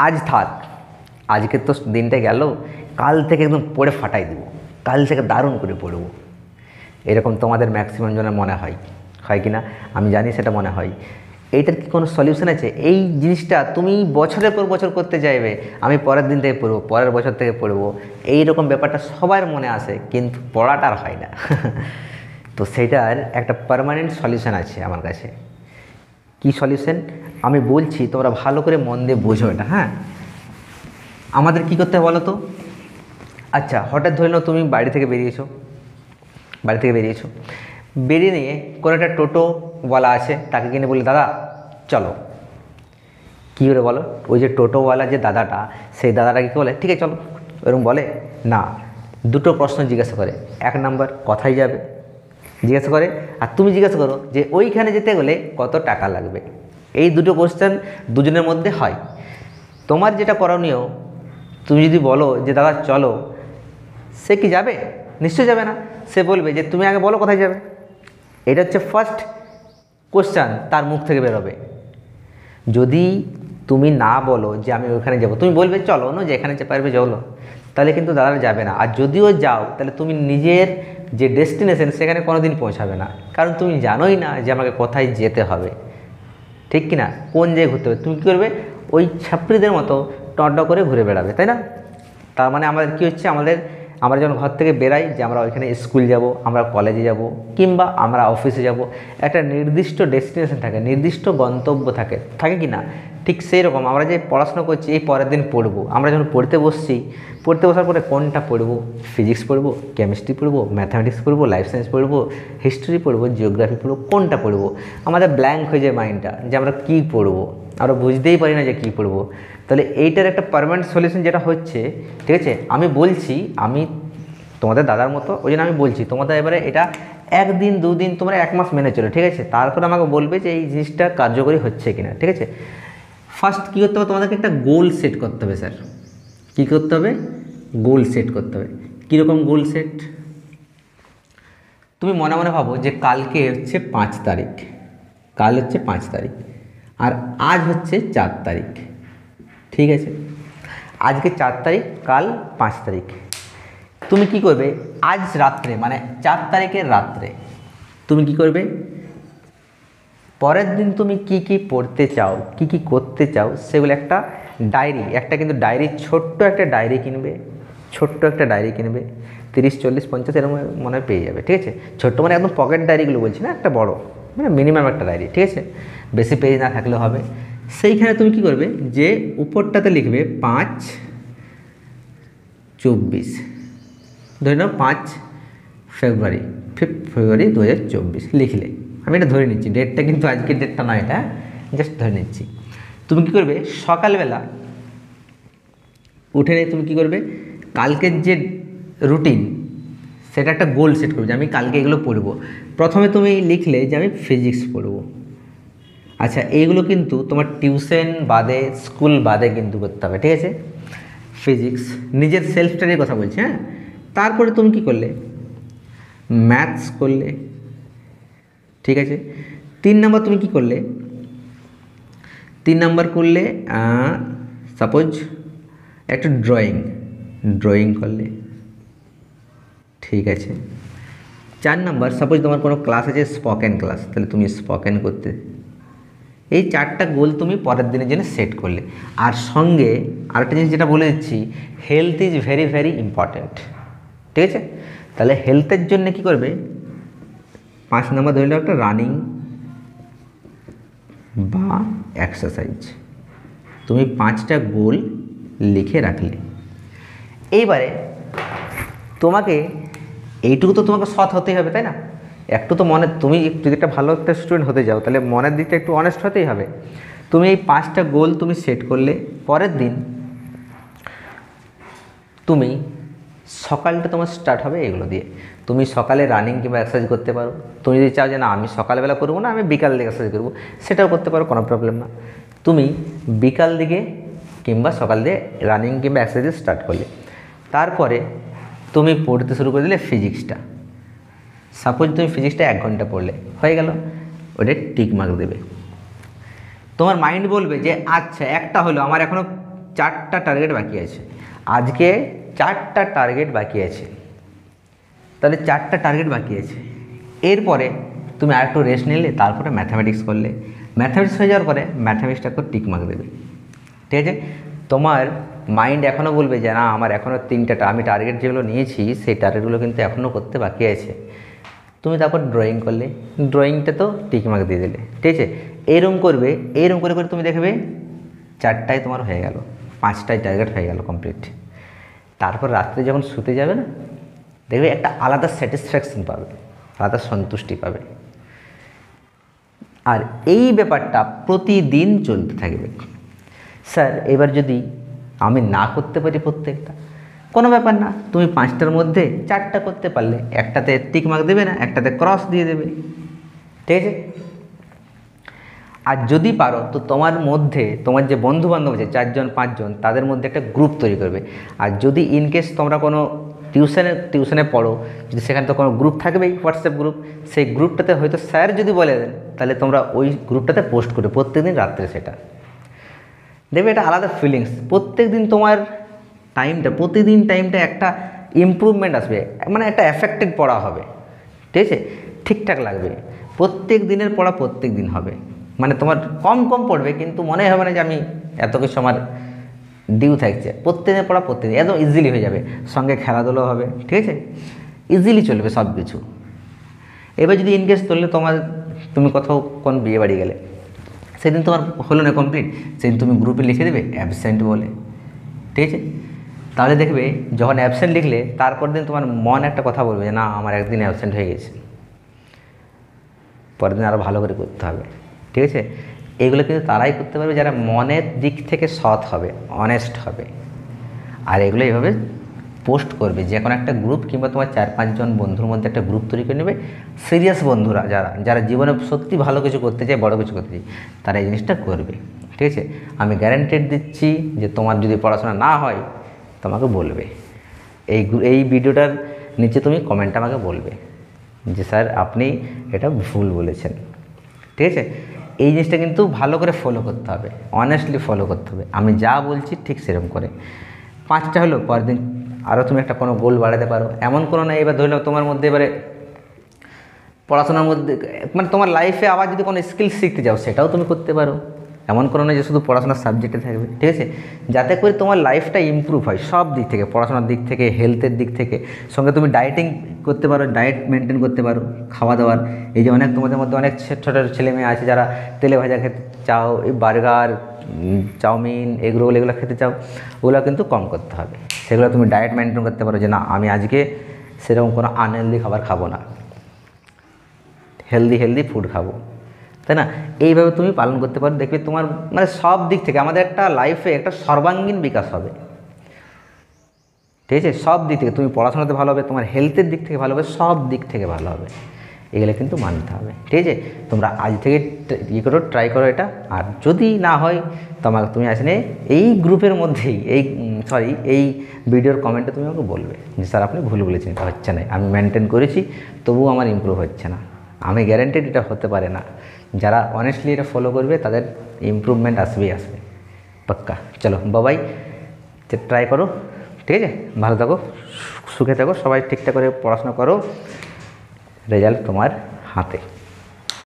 আজ থাক, আজকে তো দিনটা গেল, কাল থেকে একদম পড়ে ফাটাই দেবো, কাল থেকে দারুণ করে পড়ব, এরকম তোমাদের ম্যাক্সিমাম জনের মনে হয়, হয় কি না আমি জানি সেটা মনে হয়। এইটার কি কোনো সলিউশন আছে? এই জিনিসটা তুমি বছরের পর বছর করতে চাইবে, আমি পরের দিন থেকে পড়বো, পরের বছর থেকে পড়বো, এইরকম ব্যাপারটা সবার মনে আসে, কিন্তু পড়াটা আর হয় না। তো সেটার একটা পার্মানেন্ট সলিউশন আছে আমার কাছে। কি সলিউশন আমি বলছি, তোমরা ভালো করে মন দিয়ে বোঝো এটা। হ্যাঁ, আমাদের কি করতে হবে বলো তো? আচ্ছা, হঠাৎ ধরে নাও তুমি বাড়ি থেকে বেরিয়েছো, বেরিয়ে নিয়ে কোনো একটা টোটোওয়ালা আছে, তাকে কিনে বলি দাদা চলো। কী করে বলো? ওই যে টোটোওয়ালা যে দাদাটা, সেই দাদাটাকে কী বলে? ঠিক আছে চলো, এরকম বলে না। দুটো প্রশ্ন জিজ্ঞাসা করে। এক নাম্বার, কোথায় যাবে জিজ্ঞাসা করে, আর তুমি জিজ্ঞাসা করো যে ওইখানে যেতে গেলে কত টাকা লাগবে। এই দুটো কোশ্চেন দুজনের মধ্যে হয়। তোমার যেটা করণীয়, তুমি যদি বলো যে দাদা চলো, সে কি যাবে? নিশ্চয় যাবে না। সে বলবে যে তুমি আগে বলো কোথায় যাবে। এটা হচ্ছে ফার্স্ট কোশ্চেন তার মুখ থেকে বেরোবে। যদি তুমি না বলো যে আমি ওখানে যাব, তুমি বলবে চলো না, যেখানে পারবে চলো, তাহলে কিন্তু দাদারা যাবে না। আর যদিও যাও, তাহলে তুমি নিজের যে ডেস্টিনেশন সেখানে কোনো দিন পৌঁছাবে না, কারণ তুমি জানোই না যে আমাকে কোথায় যেতে হবে, ঠিক কি না? কোন জায়গায় ঘুরতে হবে। তুমি কী করবে? ওই ছাত্রীদের মতো টড্ড করে ঘুরে বেড়াবে, তাই না? তার মানে আমাদের কী হচ্ছে, আমরা যখন ঘর থেকে বেরাই যে আমরা ওইখানে স্কুল যাব, আমরা কলেজে যাব, কিংবা আমরা অফিসে যাব, একটা নির্দিষ্ট ডেস্টিনেশন থাকে, নির্দিষ্ট গন্তব্য থাকে কি না? ঠিক সেই রকম আমরা যে পড়াশোনা করছি, এই পরের দিন পড়বো, আমরা যখন পড়তে বসার পরে কোনটা পড়বো? ফিজিক্স পড়বো, কেমিস্ট্রি পড়বো, ম্যাথামেটিক্স পড়বো, লাইফ সায়েন্স পড়বো, হিস্ট্রি পড়বো, জিওগ্রাফি পড়বো, কোনটা পড়বো? আমাদের ব্ল্যাঙ্ক হয়ে যায় মাইন্ডটা, যে আমরা কী পড়বো, আমরা বুঝতেই পারি না যে কী পড়বো। তাহলে এইটার একটা পার্মানেন্ট সলিউশন যেটা হচ্ছে, ঠিক আছে, আমি বলছি, আমি তোমাদের দাদার মতো, ওই জন্য আমি বলছি তোমাদের, এবারে এটা 1 দিন 2 দিন তোমরা 1 মাস মেনে চলো, ঠিক আছে? তারপরে আমাকে বলবে যে এই জিনিসটা কার্যকরী হচ্ছে কিনা, ঠিক আছে? ফার্স্ট কী করতে হবে, তোমাদেরকে একটা গোল সেট করতে হবে। স্যার কী করতে হবে? গোল সেট করতে হবে। কীরকম গোল সেট? তুমি মনে মনে ভাবো যে কালকে হচ্ছে 5 তারিখ, কাল হচ্ছে 5 তারিখ, আর আজ হচ্ছে 4 তারিখ, ঠিক আছে? আজকে 4 তারিখ, কাল 5 তারিখ। তুমি কি করবে? আজ রাত্রে, মানে 4 তারিখের রাত্রে তুমি কি করবে? পরের দিন তুমি কি কি পড়তে চাও, কি কি করতে চাও, সেগুলো একটা ডায়েরি, কিন্তু ডায়েরি, ছোট্ট একটা ডায়েরি কিনবে, 30, 40, 50 এরকম মনে হয় পেয়ে যাবে, ঠিক আছে? ছোট্ট মানে একদম পকেট ডায়েরিগুলো বলছি না, একটা বড়, মানে মিনিমাম একটা ডায়েরি, ঠিক আছে? বেশি পেজ না থাকলেও হবে। সেইখানে তুমি কি করবে, যে উপরটাতে লিখবে 5/24, ধরে নাও 5 ফেব্রুয়ারি, 5 ফেব্রুয়ারি 2024 লিখলে। আমি এটা ধরে নিচ্ছি, ডেটটা কিন্তু আজকের ডেটটা নয়, এটা জাস্ট ধরে নিচ্ছি। তুমি কি করবে? সকালবেলা উঠে তুমি কি করবে? কালকের যে রুটিন, সেটা একটা গোল সেট করবে যে আমি কালকে এগুলো পড়বো। প্রথমে তুমি লিখলে যে আমি ফিজিক্স পড়বো। আচ্ছা, এইগুলো কিন্তু তোমার টিউশন বাদে, স্কুল বাদে কিন্তু করতে হবে, ঠিক আছে? ফিজিক্স, নিজের সেলফ স্টাডির কথা বলছি, হ্যাঁ? তারপরে তুমি কি করলে? ম্যাথস করলে, ঠিক আছে? 3 নম্বর তুমি কি করলে? 3 নম্বর করলে সাপোজ একটা ড্রয়িং করলে, ঠিক আছে? 4 নম্বর, সাপোজ তোমার কোনো ক্লাস আছে, স্পোকেন ক্লাস, তাহলে তুমি স্পোকেন করতে। এই 4টা গোল তুমি পরের দিনের জন্য সেট করলে। আর সঙ্গে আরেকটা জিনিস যেটা বলে দিচ্ছি, health is very very important, ঠিক আছে? তাহলে হেলথের জন্য কি করবে? 5 নম্বর ধরলে একটা রানিং বা এক্সারসাইজ। তুমি 5টা গোল লিখে রাখলে। এইবারে তোমাকে এইটুকু তো তোমাকে সৎ হতেই হবে, তাই না? একটু তো মনে, তুমি যদি একটা ভালো একটা স্টুডেন্ট হতে যাও, তাহলে মনের দিকটা একটু অনেস্ট হতেই হবে। তুমি এই 5টা গোল তুমি সেট করলে। পরের দিন তুমি সকালটা তোমার স্টার্ট হবে এগুলো দিয়ে। তুমি সকালে রানিং কিংবা এক্সারসাইজ করতে পারো। তুমি যদি চাও যে না আমি সকালবেলা করবো না, আমি বিকাল দিকে এক্সারসাইজ করবো, সেটাও করতে পারো, কোনো প্রবলেম না। তুমি বিকাল দিকে কিংবা সকাল দিয়ে রানিং কিংবা এক্সারসাইজ স্টার্ট করলে। তারপরে তুমি পড়তে শুরু করে দিলে ফিজিক্সটা। সাপোজ তুমি ফিজিক্সটা 1 ঘন্টা পড়লে, হয়ে গেল, ওটা টিক মার্ক দেবে। তোমার মাইন্ড বলবে যে আচ্ছা একটা হলো, আমার এখনও 4টা টার্গেট বাকি আছে, আজকে 4টা টার্গেট বাকি আছে, তাহলে 4টা টার্গেট বাকি আছে। এরপরে তুমি আর একটু রেস্ট নিলে, তারপরে ম্যাথামেটিক্স করলে, ম্যাথামেটিক্স হয়ে যাওয়ার পরে ম্যাথামেটিক্সটা একটু টিক মার্ক দেবে, ঠিক আছে। তোমার মাইন্ড এখনও বলবে যে না আমার এখনও 3টা আমি টার্গেট যেগুলো নিয়েছি সেই টার্গেটগুলো কিন্তু এখনও করতে বাকি আছে। তুমি তারপর ড্রয়িং করলে, ড্রয়িংটা তো টিক মার্ক দিয়ে দিলে, ঠিক আছে। এইরকম করবে, এইরকম করে করে তুমি দেখবে 4টায় তোমার হয়ে গেল, 5টায় টার্গেট হয়ে গেল কমপ্লিট। তারপর রাত্রে যখন শুতে যাবে না, দেখবে একটা আলাদা স্যাটিসফ্যাকশন পাবে, আলাদা সন্তুষ্টি পাবে। আর এই ব্যাপারটা প্রতিদিন চলতে থাকবে। স্যার এবার যদি আমি না করতে পারি প্রত্যেকটা, কোনো ব্যাপার না, তুমি 5টার মধ্যে 4টা করতে পারলে, একটাতে টিক মার্ক দেবে না, একটাতে ক্রস দিয়ে দেবে, ঠিক আছে। আর যদি পারো তো তোমার মধ্যে তোমার যে বন্ধুবান্ধব আছে 4জন 5জন, তাদের মধ্যে একটা গ্রুপ তৈরি করবে। আর যদি ইনকেস তোমরা কোনো টিউশনে পড়ো, যদি সেখানে তো কোনো গ্রুপ থাকবেই, হোয়াটসঅ্যাপ গ্রুপ, সেই গ্রুপটাতে হয়তো স্যার যদি বলে দেন, তাহলে তোমরা ওই গ্রুপটাতে পোস্ট করবে প্রত্যেকদিন রাত্রে। সেটা দেখবে এটা আলাদা ফিলিংস। প্রত্যেকদিন তোমার প্রতিদিন টাইমটা একটা ইমপ্রুভমেন্ট আসবে, মানে একটা এফেক্টেড পড়া হবে, ঠিক আছে, ঠিকঠাক লাগবে। প্রত্যেক দিনের পড়া প্রত্যেক দিন হবে, মানে তোমার কম কম পড়বে কিন্তু মনে হবে না যে আমি এত কিছু আমার ডিউ থাকছে। প্রত্যেকদিন পড়া প্রত্যেকদিন একদম ইজিলি হয়ে যাবে, সঙ্গে খেলাধুলো হবে, ঠিক আছে, ইজিলি চলবে সব কিছু। এবার যদি ইনকেস তুমি কোথাও কোন বিয়ে বাড়ি গেলে, সেদিন তোমার হলো না কমপ্লিট, সেদিন তুমি গ্রুপে লিখে দেবে অ্যাবসেন্ট বলে, ঠিক আছে। তাহলে দেখবে যখন অ্যাবসেন্ট লিখলে, তারপর দিন তোমার মন একটা কথা বলবে যে না আমার একদিন অ্যাবসেন্ট হয়ে গেছে, পরের দিন আরও ভালো করে করতে হবে, ঠিক আছে। এগুলো কিন্তু তারাই করতে পারবে যারা মনের দিক থেকে সৎ হবে, অনেস্ট হবে। আর এগুলো এইভাবে পোস্ট করবে যে কোনো একটা গ্রুপ, কিংবা তোমার 4-5জন বন্ধুর মধ্যে একটা গ্রুপ তৈরি করে নেবে। সিরিয়াস বন্ধুরা যারা জীবনে সত্যি ভালো কিছু করতে চায়, বড় কিছু করতে চায়, তারা এই জিনিসটা করবে, ঠিক আছে। আমি গ্যারান্টেড দিচ্ছি যে তোমার যদি পড়াশোনা না হয়, তোমাকে বলবে এই ভিডিওটার নিচে তুমি কমেন্টে আমাকে বলবে যে স্যার আপনি এটা ভুল বলেছেন, ঠিক আছে। এই জিনিসটা কিন্তু ভালো করে ফলো করতে হবে, অনেস্টলি ফলো করতে হবে। আমি যা বলছি ঠিক সেরকম করে 5টা হলো, পরের দিন আরও তুমি একটা কোনো গোল বাড়াতে পারো। এমন কোনো না এবার ধরে নাও তোমার মধ্যে এবারে পড়াশোনার মধ্যে, মানে তোমার লাইফে আবার যদি কোনো স্কিল শিখতে যাও, সেটাও তুমি করতে পারো। এমন কোনো না যে শুধু পড়াশোনার সাবজেক্টে থাকবে, ঠিক আছে। যাতে করে তোমার লাইফটা ইমপ্রুভ হয় সব দিক থেকে, পড়াশোনার দিক থেকে, হেলথের দিক থেকে, সঙ্গে তুমি ডায়েটিং করতে পারো, ডায়েট মেনটেন করতে পারো, খাওয়া দাওয়ার। এই যে তোমাদের মধ্যে অনেক ছোটো ছেলে মেয়ে আছে যারা তেলে ভাজা খেতে চাও, এই বার্গার, চাউমিন, এগরোল এগুলো খেতে চাও, ওগুলো কিন্তু কম করতে হবে। সেগুলো তুমি ডায়েট মেনটেন করতে পারো যে না আমি আজকে সেরকম কোনো আনহেলদি খাবার খাবো না, হেলদি ফুড খাবো, তাই না। এইভাবে তুমি পালন করতে পারো, দেখবে তোমার মানে সব দিক থেকে আমাদের একটা লাইফে একটা সর্বাঙ্গীন বিকাশ হবে, ঠিক আছে। সব দিক থেকে তুমি পড়াশোনাতে ভালো হবে, তোমার হেলথের দিক থেকে ভালো হবে, সব দিক থেকে ভালো হবে। এগুলো কিন্তু মানতে হবে, ঠিক আছে। তোমরা আজ থেকে ট্রাই করো এটা। আর যদি না হয় তুমি আসলে এই গ্রুপের মধ্যেই এই ভিডিওর কমেন্টে তুমি আমাকে বলবে যে স্যার আপনি ভুল বলেছেন, এটা হচ্ছে না, আমি মেনটেন করেছি তবুও আমার ইমপ্রুভ হচ্ছে না। আমি গ্যারান্টেড এটা হতে পারে না। যারা অনেস্টলি এটা ফলো করবে তাদের ইমপ্রুভমেন্ট আসবেই আসবে, পাক্কা। চলো বাবাই, ট্রাই করো, ঠিক আছে। ভালো থাকো, সুখে থাকো, সবাই ঠিকঠাক করে পড়াশোনা করো, রেজাল্ট তোমার হাতে।